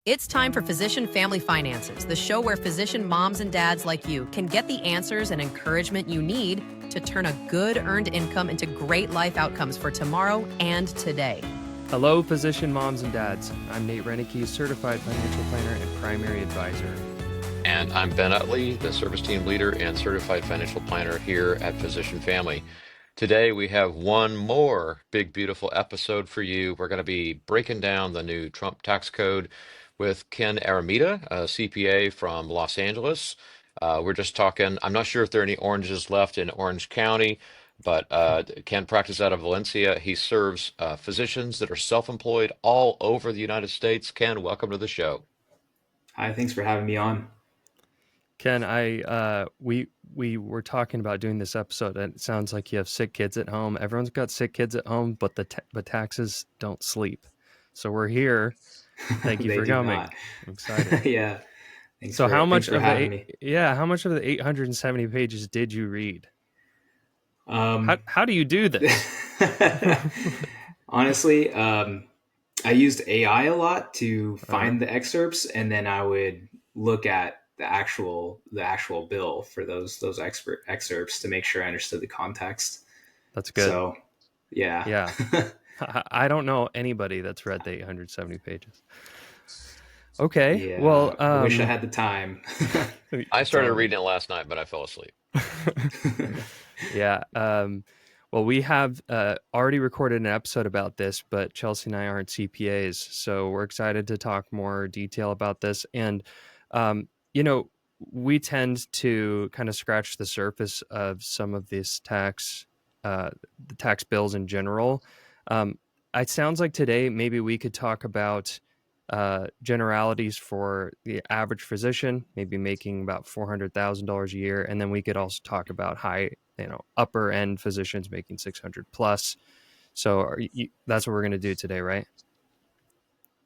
It's time for Physician Family Finances, the show where physician moms and dads like you can get the answers and encouragement you need to turn a good earned income into great life outcomes for tomorrow and today. Hello, physician moms and dads. I'm Nate Renicky, certified financial planner and primary advisor. And I'm Ben Utley, the service team leader and certified financial planner here at Physician Family. Today, we have one more big, beautiful episode for you. We're going to be breaking down the new Trump tax code with Ken Eremita, a CPA from Los Angeles. We're just talking, I'm not sure if there are any oranges left in Orange County, but Ken practices out of Valencia. He serves physicians that are self-employed all over the United States. Ken, welcome to the show. Hi, thanks for having me on. Ken, we were talking about doing this episode, and it sounds like you have sick kids at home. Everyone's got sick kids at home, but but taxes don't sleep. So we're here. Thank you for coming. Not. I'm excited. Yeah. So how much of the 870 pages did you read? How do you do this? Honestly, I used AI a lot to find the excerpts, and then I would look at the actual bill for those excerpts to make sure I understood the context. That's good. So, yeah. Yeah. I don't know anybody that's read the 870 pages. Okay. Yeah, well, I wish I had the time. I started reading it last night, but I fell asleep. Yeah. Well, we have already recorded an episode about this, but Chelsea and I aren't CPAs, so we're excited to talk more detail about this. And, we tend to kind of scratch the surface of some of these the tax bills in general. It sounds like today maybe we could talk about generalities for the average physician, maybe making about $400,000 a year, and then we could also talk about upper end physicians making 600 plus. So that's what we're going to do today, right?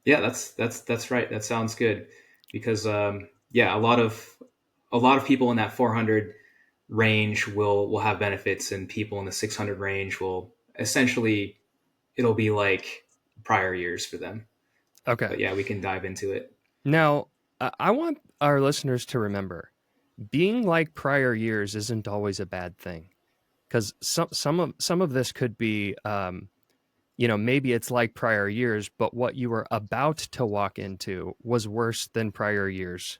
Yeah, that's right. That sounds good because a lot of people in that 400 range will have benefits, and people in the 600 range will essentially, it'll be like prior years for them. Okay. But yeah, we can dive into it. Now, I want our listeners to remember, being like prior years isn't always a bad thing, because some of this could be, maybe it's like prior years, but what you were about to walk into was worse than prior years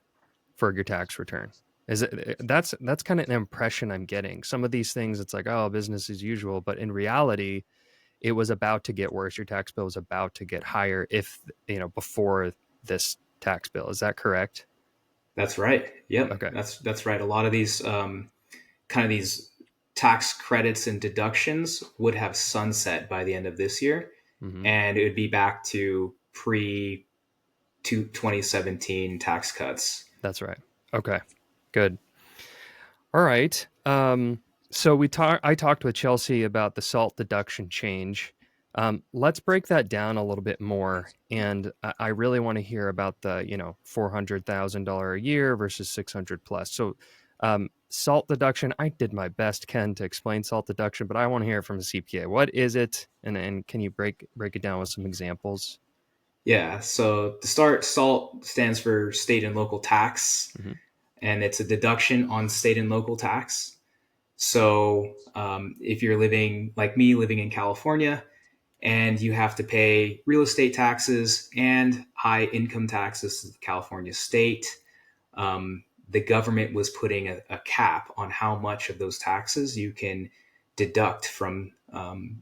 for your tax return. That's kind of an impression I'm getting. Some of these things, it's like, oh, business as usual, but in reality, it was about to get worse. Your tax bill was about to get higher before this tax bill. Is that correct? That's right. Yep. Okay. That's right. A lot of these kind of these tax credits and deductions would have sunset by the end of this year, and it would be back to pre-2017 tax cuts. That's right. Okay, good. All right. So I talked with Chelsea about the SALT deduction change. Let's break that down a little bit more. And I really want to hear about the, $400,000 a year versus 600 plus. So SALT deduction, I did my best, Ken, to explain SALT deduction, but I want to hear it from a CPA. What is it? And can you break it down with some examples? Yeah. So to start, SALT stands for state and local tax, and it's a deduction on state and local tax. So if you're living like me, living in California, and you have to pay real estate taxes and high income taxes to the California state, the government was putting a cap on how much of those taxes you can deduct from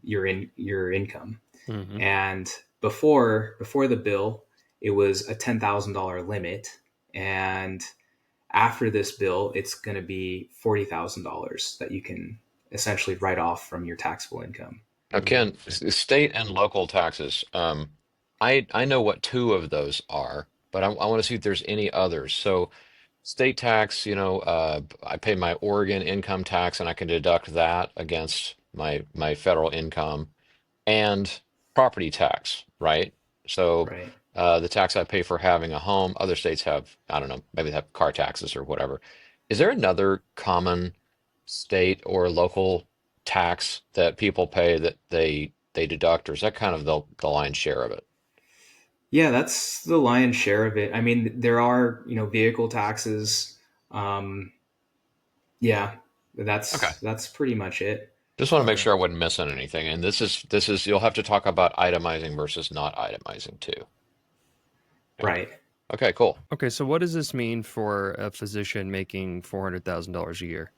your income. And before the bill, it was a $10,000 limit, and after this bill, it's going to be $40,000 that you can essentially write off from your taxable income. Now, Ken, state and local taxes. I know what two of those are, but I want to see if there's any others. So, state tax, I pay my Oregon income tax, and I can deduct that against my federal income, and property tax, right? So, Right. the tax I pay for having a home. Other states have, I don't know, maybe they have car taxes or whatever. Is there another common state or local tax that people pay that they deduct, or is that kind of the lion's share of it? Yeah, that's the lion's share of it. I mean, there are, vehicle taxes. Um, yeah, Okay. that's pretty much it. Just want to make Okay. sure I wasn't missing anything. And this is you'll have to talk about itemizing versus not itemizing too. Yeah. Right. Okay, cool. Okay, so what does this mean for a physician making $400,000 a year?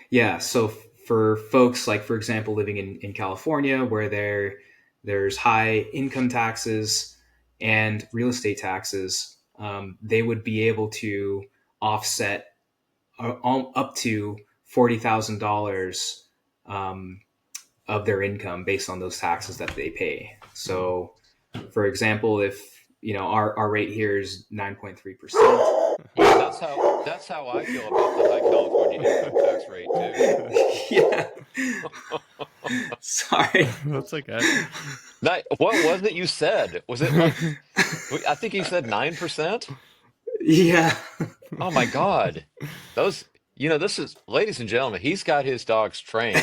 Yeah. So for folks like, for example, living in California, where there's high income taxes and real estate taxes, they would be able to offset up to $40,000 um, of their income based on those taxes that they pay. Mhm. So, for example, if our rate here is 9.3%. Yeah, that's how I feel about the high California income tax rate too. Yeah. Sorry. That's okay. What was it you said? Was it like I think you said 9%? Yeah. Oh my God. Those, this is, ladies and gentlemen, he's got his dogs trained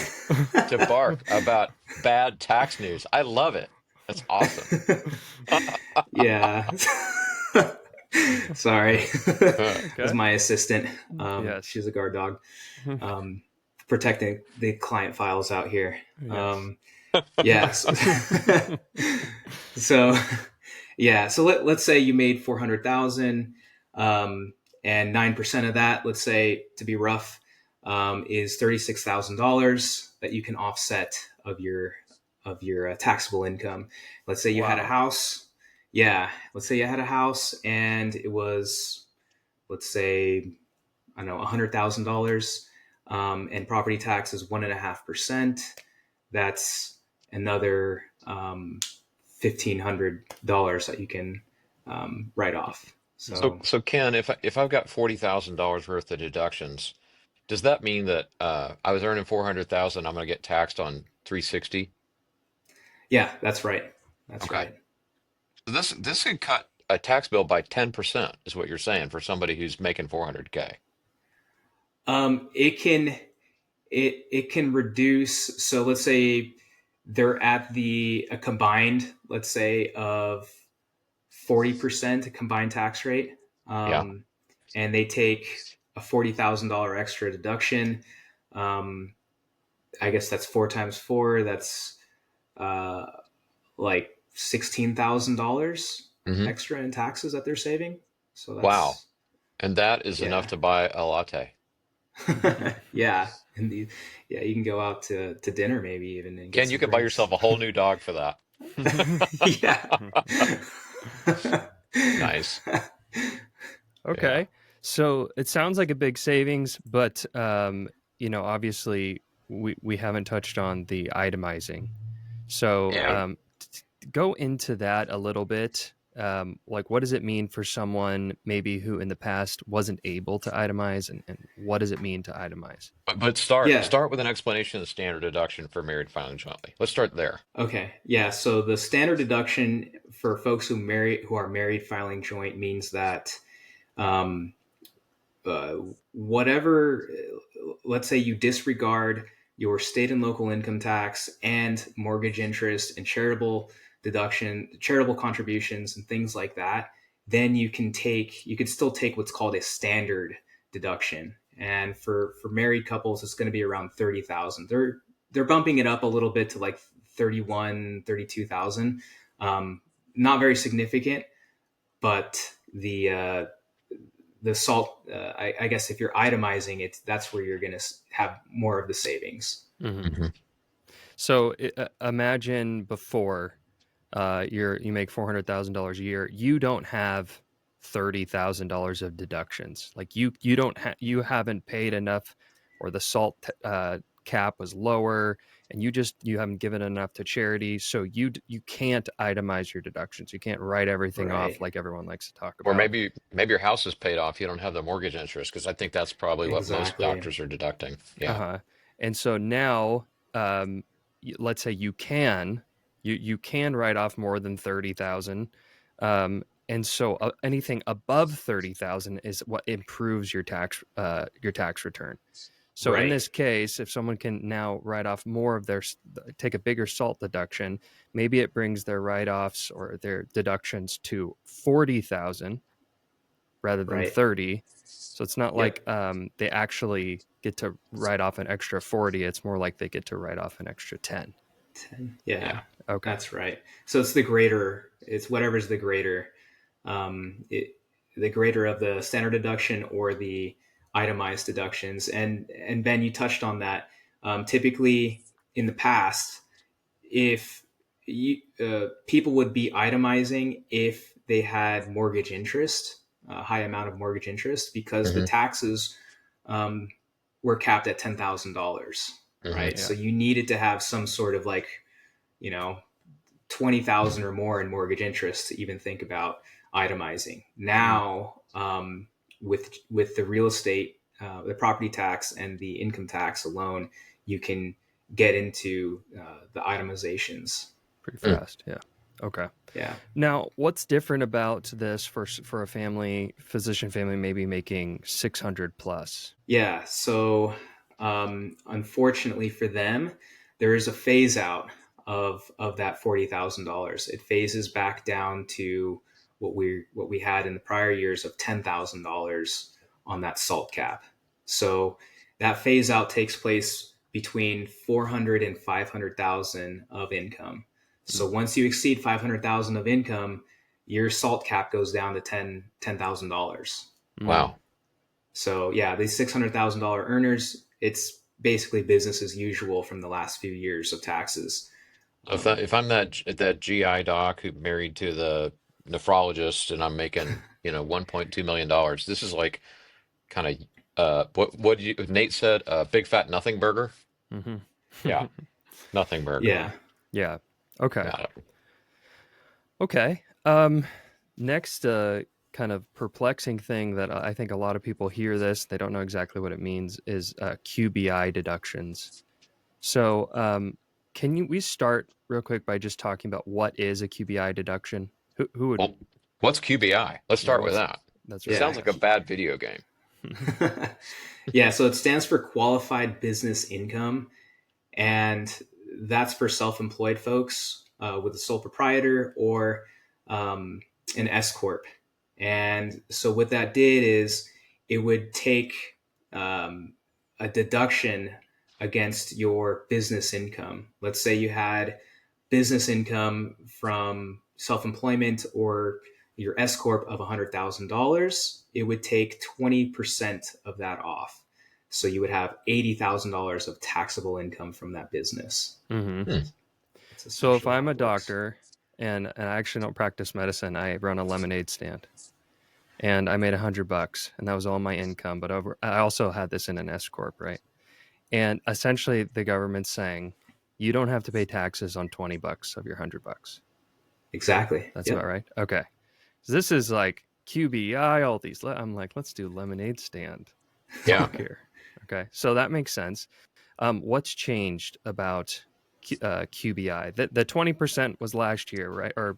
to bark about bad tax news. I love it. That's awesome. Yeah. Sorry. That's Okay. my assistant. Yes. She's a guard dog. Um, Protecting the client files out here. Yes. Yes. So, yeah. So let's say you made 400,000, and 9% of that, let's say to be rough, is $36,000 that you can offset of your taxable income. Let's say you had a Wow. house. Yeah. Let's say you had a house and it was, let's say, I don't know, $100,000, and property tax is 1.5%. That's another $1,500 that you can write off. So, So so Ken, if I've got $40,000 worth of deductions, does that mean that I was earning 400,000, I'm going to get taxed on 360? yeah, that's right. That's Okay. right. So this could cut a tax bill by 10%, is what you're saying for somebody who's making 400K. It can reduce. So let's say they're at a combined, let's say, of 40% combined tax rate, Yeah. um, and they take a $40,000 extra deduction. Um, I guess that's four times four. That's uh, like $16,000 Hmm. extra in taxes that they're saving. So Wow. that's, And that is enough yeah. to buy a latte. Yeah. And yeah, you can go out to dinner maybe even and get Ken, you some could buy drinks. yourself a whole new dog for that. Yeah. Nice. Yeah. Okay. So it sounds like a big savings, but obviously we haven't touched on the itemizing. So Yeah. go into that a little bit. Like, what does it mean for someone maybe who in the past wasn't able to itemize, and what does it mean to itemize? But start Yeah. start with an explanation of the standard deduction for married filing jointly. Let's start there. Okay. Yeah. So the standard deduction for folks who are married filing joint means that um, whatever, let's say you disregard your state and local income tax and mortgage interest and charitable contributions and things like that, then you could still take what's called a standard deduction. And for married couples, it's going to be around 30,000. They're bumping it up a little bit to like 31, 32,000. Not very significant, but the salt, I guess if you're itemizing it, that's where you're going to have more of the savings. Hmm. Hmm. So imagine before you make $400,000 a year, you don't have $30,000 of deductions. Like you haven't paid enough, or the salt cap was lower, and you haven't given enough to charity, so you can't itemize your deductions. You can't write everything off Right. like everyone likes to talk Or about. maybe your house is paid off. You don't have the mortgage interest because I think that's probably what most Exactly. doctors are deducting. Yeah. Uh-huh. And so now, let's say you can write off more than 30,000. And so anything above 30,000 is what improves your tax return. So in Right. this case, if someone can now write off more of take a bigger SALT deduction, maybe it brings their write-offs or their deductions to 40,000 rather than Right. 30. So it's not Yep. like they actually get to write off an extra 40. It's more like they get to write off an extra 10. 10. Yeah, Yeah. Okay. that's right. So it's the greater, it's whatever's the greater, it, the greater of the standard deduction or the itemized deductions. And Ben, you touched on that. Typically in the past, if people would be itemizing if they had mortgage interest, a high amount of mortgage interest, because the Hmm. taxes um, were capped at $10,000, Hmm. right? Yeah. So you needed to have some sort of like, you know, 20,000 or more in mortgage interest to even think about itemizing. Now, with the real estate, the property tax and the income tax alone, you can get into the itemizations. Pretty Mm. fast. Yeah. Okay. Yeah. Now, what's different about this for a family, physician family, maybe making 600 plus? Yeah. So, unfortunately for them, there is a phase out of that $40,000. It phases back down to what we had in the prior years of $10,000 on that SALT cap. So that phase out takes place between 400 and 500,000 of income. Mm. So once you exceed 500,000 of income, your SALT cap goes down to $10,000. Mm. Wow. So yeah, these $600,000 earners, it's basically business as usual from the last few years of taxes. So Um, if I'm that GI doc who married to the nephrologist and I'm making, $1.2 million, this is like kind of what Nate said, big fat nothing burger. Hmm. Yeah, nothing burger. yeah, Yeah. Okay. Got it. Okay. Next, kind of perplexing thing that I think a lot of people hear this, they don't know exactly what it means, is QBI deductions. So, we start real quick by just talking about what is a QBI deduction? Who would, Well, what's QBI? Let's yeah, start with that. that's right. Sounds yeah, like a bad video game. yeah. So it stands for qualified business income, and that's for self-employed folks with a sole proprietor or um, an S corp. And so what that did is it would take um, a deduction against your business income. Let's say you had business income from self-employment or your S corp of $100,000. It would take 20% of that off. So you would have $80,000 of taxable income from that business. Hmm. Hmm. That's So if essentially I'm how a it works. doctor and I actually don't practice medicine, I run a lemonade stand and I made $100 and that was all my income. But I also had this in an S corp, right? And essentially, the government's saying you don't have to pay taxes on $20 of your $100. Exactly. That's about Yep. right. Okay, so this is like QBI. All these. I'm like, let's do lemonade stand Yeah. talk here. Okay, so that makes sense. What's changed about QBI? The 20% was last year, right? Or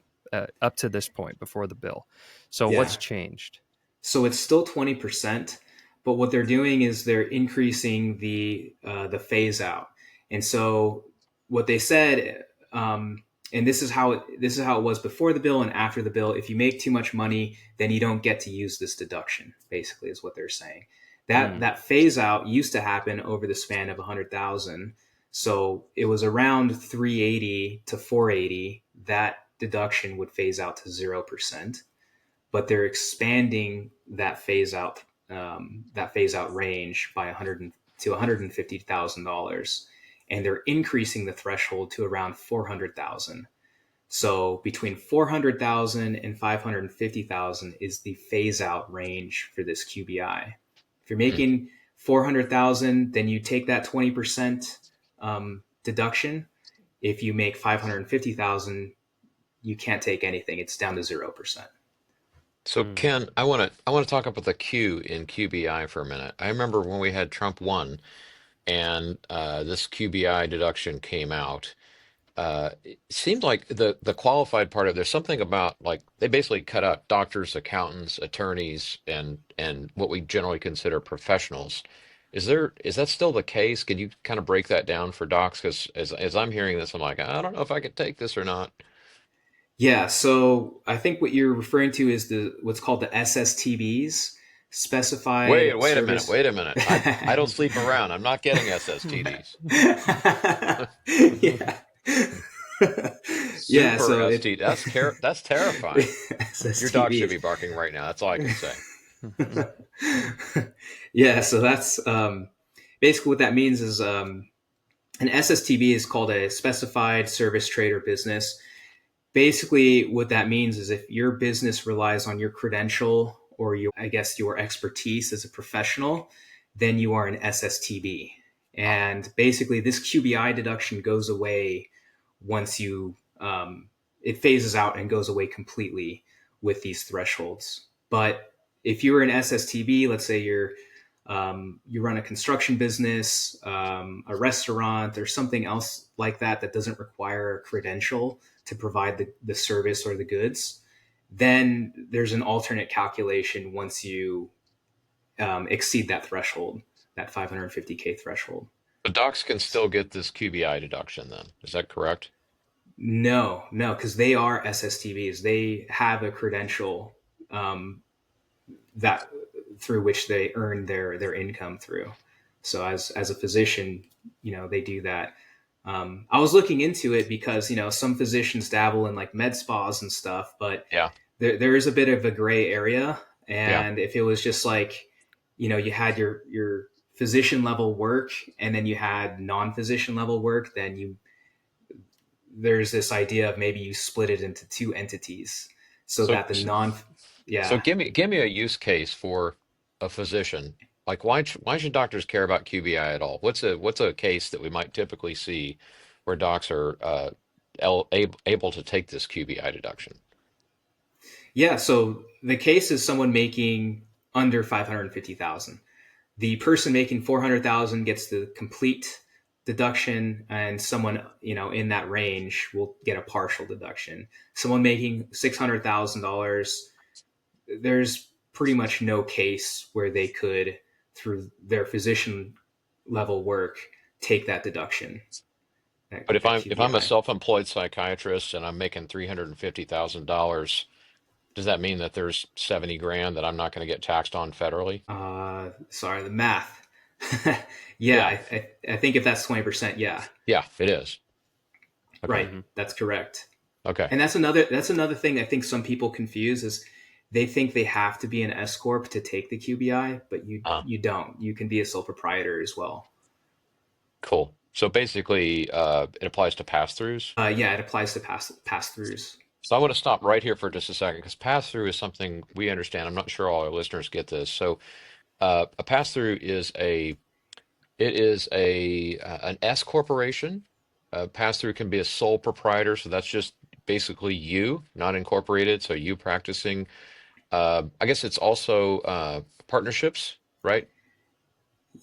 up to this point before the bill. So Yeah. what's changed? So it's still 20%, but what they're doing is they're increasing the phase out. And so what they said, and this is how it was before the bill and after the bill. If you make too much money, then you don't get to use this deduction. Basically, is what they're saying. That Mm, that phase out used to happen over the span of 100,000. So it was around 380 to 480. That deduction would phase out to 0%, but they're expanding that phase out range by 100 to $150,000, and they're increasing the threshold to around 400,000. So between 400,000 and 550,000 is the phase out range for this QBI. If you're Hmm. making 400,000, then you take that 20% deduction. If you make 550,000, you can't take anything. It's down to 0%. So mm, Ken, I want to talk about the Q in QBI for a minute. I remember when we had Trump one and this QBI deduction came out. It seemed like the qualified part of there's something about like they basically cut out doctors, accountants, attorneys, and what we generally consider professionals. is that still the case? Can you kind of break that down for docs? Because as I'm hearing this, I'm like, I don't know if I could take this or not. Yeah, so I think what you're referring to is the what's called the SSTBs, specified Wait a minute, service. wait a minute. I don't sleep around. I'm not getting SSTDs. Yeah. Yeah, Super so ST. That's terrifying. Your dog should SSTBs. be barking right now. That's all I can say. Yeah, so that's basically what that means is an SSTB is called a specified service trade or business. Basically, what that means is if your business relies on your credential or your, I guess, your expertise as a professional, then you are an SSTB. And basically, this QBI deduction goes away once it phases out and goes away completely with these thresholds. But if you're an SSTB, let's say you run a construction business, a restaurant, or something else like that that doesn't require a credential to provide the service or the goods, then there's an alternate calculation once you exceed that threshold, that 550K threshold. The docs can still get this QBI deduction then. Is that correct? No, no, because they are SSTVs. They have a credential that through which they earn their income through. So as a physician, they do that. I was looking into it because some physicians dabble in like med spas and stuff, but Yeah, there is a bit of a gray area. yeah. And if it was just like, you had your physician level work and then you had non-physician level work, then there's this idea of maybe you split it into two entities so So that the non so yeah. give me a use case for a physician. Like why should doctors care about QBI at all? What's a case that we might typically see where docs are able to take this QBI deduction? Yeah, so the case is someone making under 550,000. The person making 400,000 gets the complete deduction, and someone in that range will get a partial deduction. Someone making $600,000, there's pretty much no case where they could, through their physician level work, take that deduction, But if that I'm a QBI. self-employed psychiatrist and I'm making $350,000, does that mean that there's 70 grand that I'm not going to get taxed on federally? Sorry, the math. Yeah, Yeah, I think if that's 20%, yeah, yeah, it is. Okay, right, that's correct. okay. And that's another thing I think some people confuse is they think they have to be an S corp to take the QBI, but you Uh, you don't. You can be a sole proprietor as well. cool. So basically, it applies to pass-throughs. Yeah, it applies to pass throughs. So I want to stop right here for just a second because pass-through is something we understand. I'm not sure all our listeners get this. So a pass-through is an S corporation. Pass-through can be a sole proprietor, so that's just basically you, not incorporated. So you practicing. I guess it's also partnerships, right?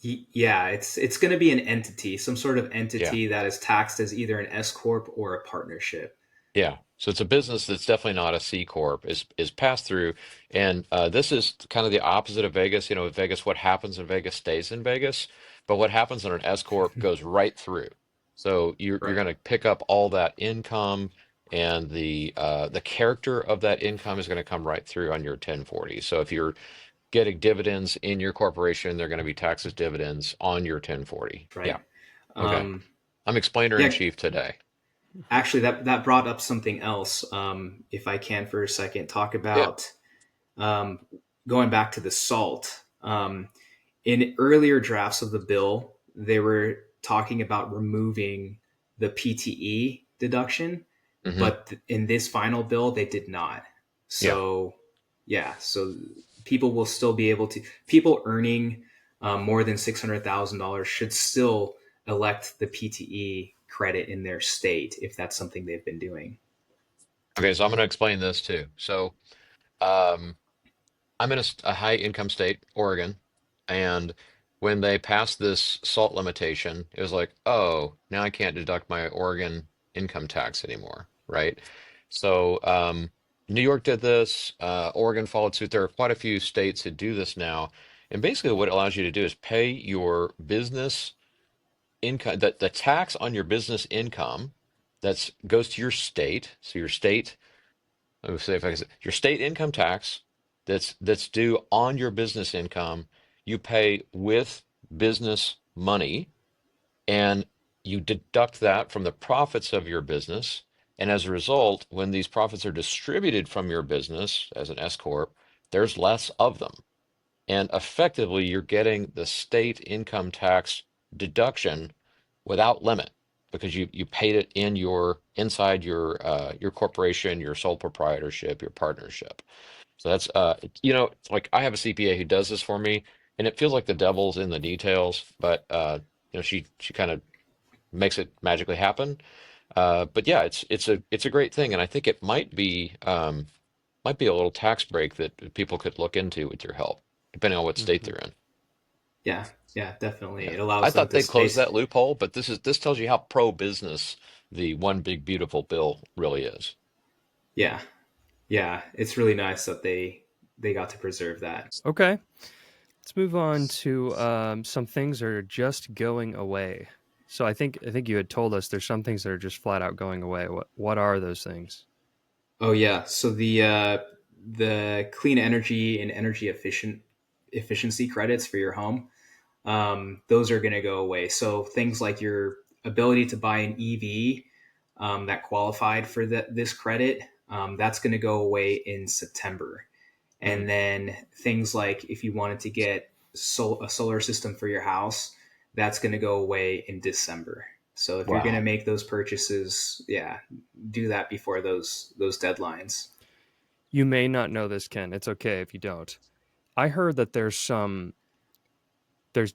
Yeah, it's going to be an entity, some sort of Yeah. entity that is taxed as either an S corp or a partnership. Yeah, so it's a business that's definitely not a C corp, is pass through, and this is kind of the opposite of Vegas. You know, with Vegas, what happens in Vegas stays in Vegas, but what happens in an S corp goes right through. So you're Right. going to pick up all that income, and the character of that income is going to come right through on your 1040. So if you're getting dividends in your corporation, they're going to be taxed as dividends on your 1040. Yeah. Right. Okay. Um, I'm explainer in yeah, chief today. actually, that brought up something else. If I can for a second, talk Yeah. about um, going back to the SALT. In earlier drafts of the bill, they were talking about removing the PTE deduction, Hmm. but in this final bill, they did not. Yeah. So, yeah, so people will still be able to, people earning more than $600,000 should still elect the PTE credit in their state if that's something they've been doing. Okay, so I'm going to explain this too. So, um, I'm in a high income state, Oregon, and when they passed this salt limitation, it was like, oh, now I can't deduct my Oregon income tax anymore, right? So, New York did this, Oregon followed suit. There are quite a few states that do this now. And basically, what it allows you to do is pay your business income, the tax on your business income that's goes to your state. So your state, let me say if I can say, your state income tax that's due on your business income, you pay with business money, and you deduct that from the profits of your business. And as a result, when these profits are distributed from your business as an S corp, there's less of them. And effectively, you're getting the state income tax deduction without limit because you paid it in your inside your corporation, your sole proprietorship, your partnership. So that's it's like I have a CPA who does this for me, and it feels like the devil's in the details, but she kind of makes it magically happen. But yeah, it's a great thing, and I think it might be a little tax break that people could look into with your help, depending on what state Hmm. they're in. Yeah, yeah, definitely. Yeah. It I allows them thought to they closed space. that loophole, but this tells you how pro-business the one big beautiful bill really is. Yeah, yeah. It's really nice that they got to preserve that. Okay, let's move on to some things that are just going away. So I think you had told us there's some things that are just flat out going away. What are those things? Oh yeah. So the clean energy and energy efficiency credits for your home, those are going to go away. So things like your ability to buy an EV that qualified for this credit, that's going to go away in September. Mm. And then things like if you wanted to get a solar system for your house, that's going to go away in December. So if you're going to Wow. make those purchases, yeah, do that before those deadlines. You may not know this, Ken. It's okay if you don't. I heard that there's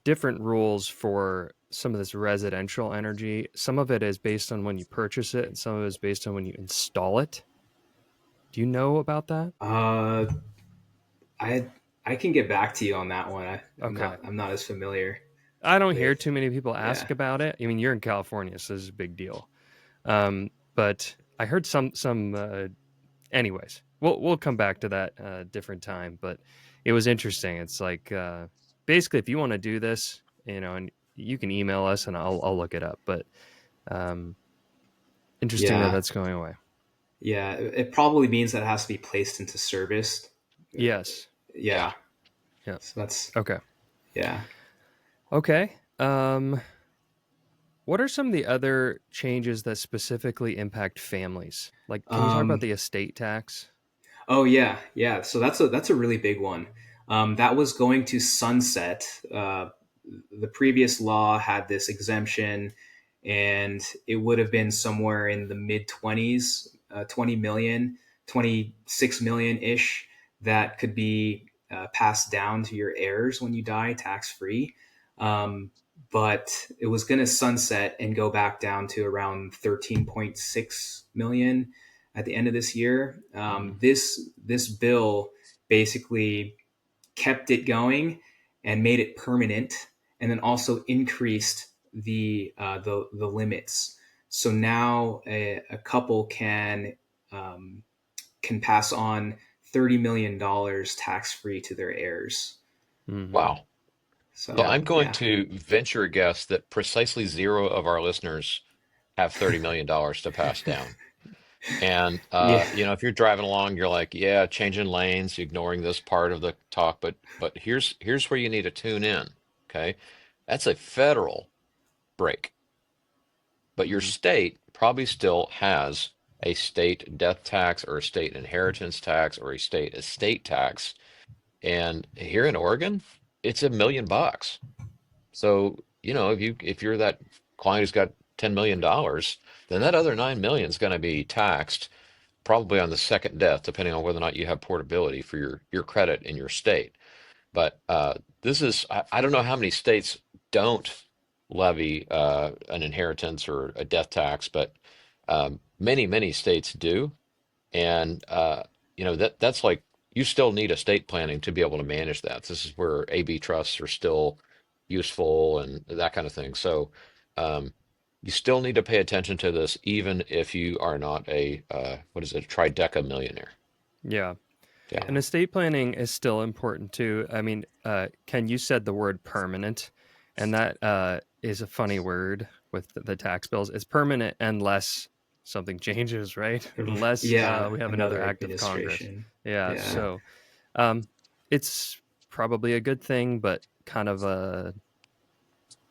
different rules for some of this residential energy. Some of it is based on when you purchase it, and some of it is based on when you install it. Do you know about that? Uh, I I can get back to you on that one. Okay. I'm not as familiar I don't hear with. too many people Yeah, ask about it. I mean, you're in California, so this is a big deal. But I heard some. Anyways, we'll come back to that different time. But it was interesting. It's like basically, if you want to do this, and you can email us, and I'll look it up. But um, interesting that yeah, that's going away. yeah. It probably means that it has to be placed into service. Yes. Yeah. Yeah. Yeah. So that's Okay. yeah. Okay. What are some of the other changes that specifically impact families? Like, can you talk about Um, the estate tax? Oh yeah, yeah. So that's a really big one. That was going to sunset. The previous law had this exemption, and it would have been somewhere in the mid 20s, 20 million, 26 million ish that could be passed down to your heirs when you die, tax free. Um, but it was going to sunset and go back down to around 13.6 million at the end of this year. Mm. This bill basically kept it going and made it permanent, and then also increased the limits. So now a couple can pass on $30 million tax free to their heirs. Hmm. Wow. So So Yeah. I'm going yeah, to venture a guess that precisely zero of our listeners have $30 million to pass down. And yeah, if you're driving along, you're like, yeah, changing lanes, ignoring this part of the talk, but here's where you need to tune in. Okay. That's a federal break, but your Hmm. state probably still has a state death tax or a state inheritance tax or a state estate tax. And here in Oregon, it's $1 million. So, if you're that client who's got $10 million, then that other 9 million is going to be taxed probably on the second death, depending on whether or not you have portability for your credit in your state. But this is, I don't know how many states don't levy an inheritance or a death tax, but many, many states do. And that's like you still need estate planning to be able to manage that. This is where AB trusts are still useful and that kind of thing. So you still need to pay attention to this, even if you are not a what is it, a trideca millionaire. Yeah. Yeah. And estate planning is still important too. I mean, Ken, you said the word permanent, and that is a funny word with the tax bills. It's permanent unless something changes, right? Unless Yeah, we have another another act of Congress. administration. Yeah. Yeah. So it's probably a good thing, but kind of a,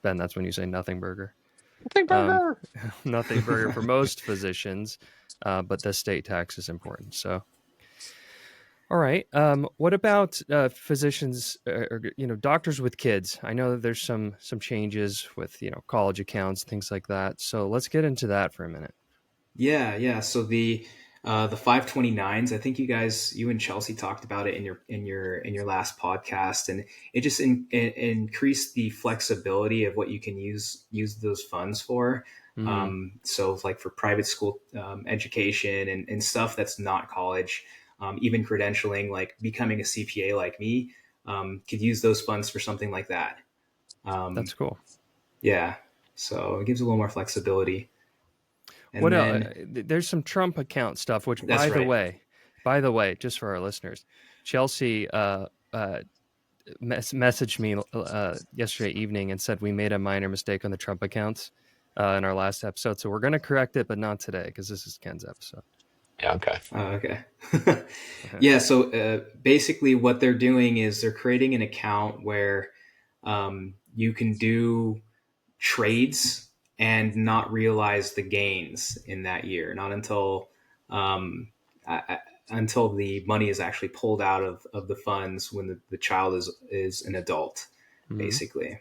Ben, that's when you say nothing burger. Think burger. Nothing burger for most physicians, but the state tax is important. So. All right. What about physicians or doctors with kids? I know that there's some changes with college accounts, things like that. So let's get into that for a minute. Yeah. So the 529s, I think you and Chelsea talked about it in your last podcast, and it just increased the flexibility of what you can use those funds for. So like for private school education and stuff that's not college, even credentialing, like becoming a CPA like me, could use those funds for something like that. That's cool. Yeah. So it gives a little more flexibility. And What else? then There's some Trump account stuff, which that's by right. the way, just for our listeners, Chelsea messaged me yesterday evening and said we made a minor mistake on the Trump accounts in our last episode. So we're going to correct it, but not today because this is Ken's episode. Yeah. Okay. Okay. Yeah. So basically, what they're doing is they're creating an account where you can do trades and not realize the gains in that year, not um, until the money is actually pulled out of the funds when the child is an adult, basically.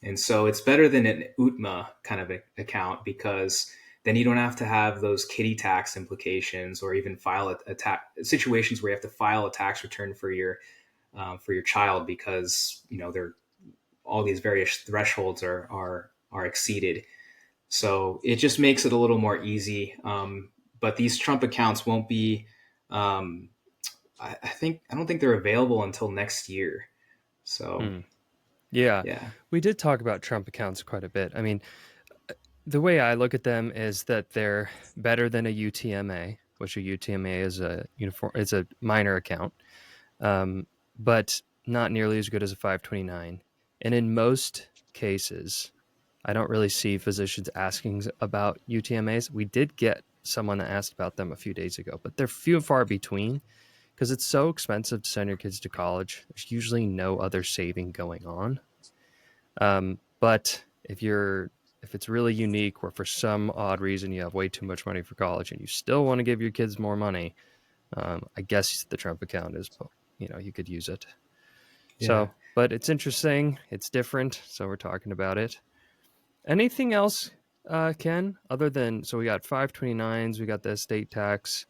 And so it's better than an UTMA kind of account, because then you don't have to have those kiddie tax implications, or even file a tax situations where you have to file a tax return for your child, because they're all these various thresholds are exceeded. So it just makes it a little more easy. But these Trump accounts won't be. I don't think they're available until next year. So Yeah, yeah. we did talk about Trump accounts quite a bit. I mean, the way I look at them is that they're better than a UTMA, which a UTMA is it's a minor account, but not nearly as good as a 529. And in most cases, I don't really see physicians asking about UTMAs. We did get someone that asked about them a few days ago, but they're few and far between because it's so expensive to send your kids to college. There's usually no other saving going on. But if it's really unique, or for some odd reason you have way too much money for college and you still want to give your kids more money, I guess the Trump account is, you could use it. Yeah. So, but it's interesting. It's different. So we're talking about it. Anything else, Ken, other than, so we got 529s, we got the estate tax,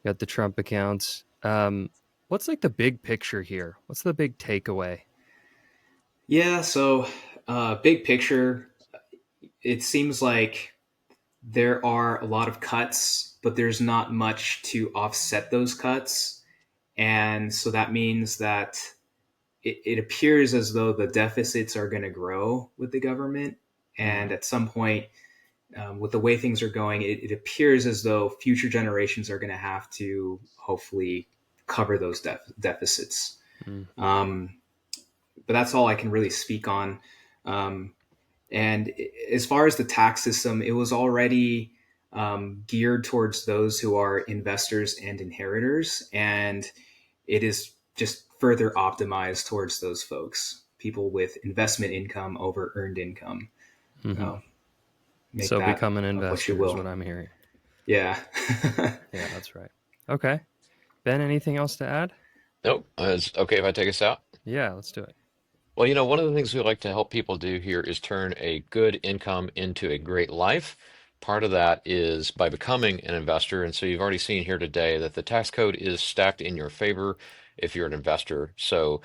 we got the Trump accounts. What's like the big picture here? What's the big takeaway? Yeah. So big picture, it seems like there are a lot of cuts, but there's not much to offset those cuts. And so that means that it appears as though the deficits are going to grow with the government. And at some point, with the way things are going, it appears as though future generations are going to have to hopefully cover those deficits. But that's all I can really speak on. And as far as the tax system, it was already geared towards those who are investors and inheritors. And it is just further optimized towards those folks, people with investment income over earned income. So become an investor what is what I'm hearing. Yeah. Yeah, that's right. Okay. Ben, anything else to add? Nope. It's okay if I take us out. Yeah, let's do it. Well, one of the things we like to help people do here is turn a good income into a great life. Part of that is by becoming an investor. And so you've already seen here today that the tax code is stacked in your favor if you're an investor. So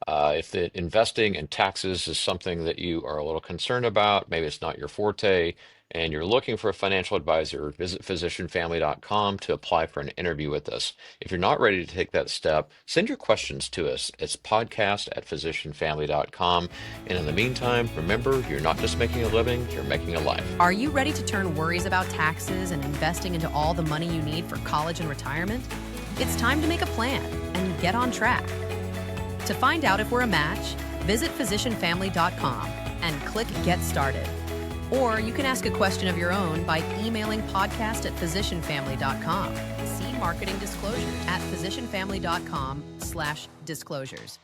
if the investing and taxes is something that you are a little concerned about, maybe it's not your forte, and you're looking for a financial advisor, visit physicianfamily.com to apply for an interview with us. If you're not ready to take that step, send your questions to us. It's podcast@physicianfamily.com. And in the meantime, remember, you're not just making a living, you're making a life. Are you ready to turn worries about taxes and investing into all the money you need for college and retirement? It's time to make a plan and get on track. To find out if we're a match, visit physicianfamily.com and click Get Started. Or you can ask a question of your own by emailing podcast@physicianfamily.com. See marketing disclosure at physicianfamily.com/disclosures.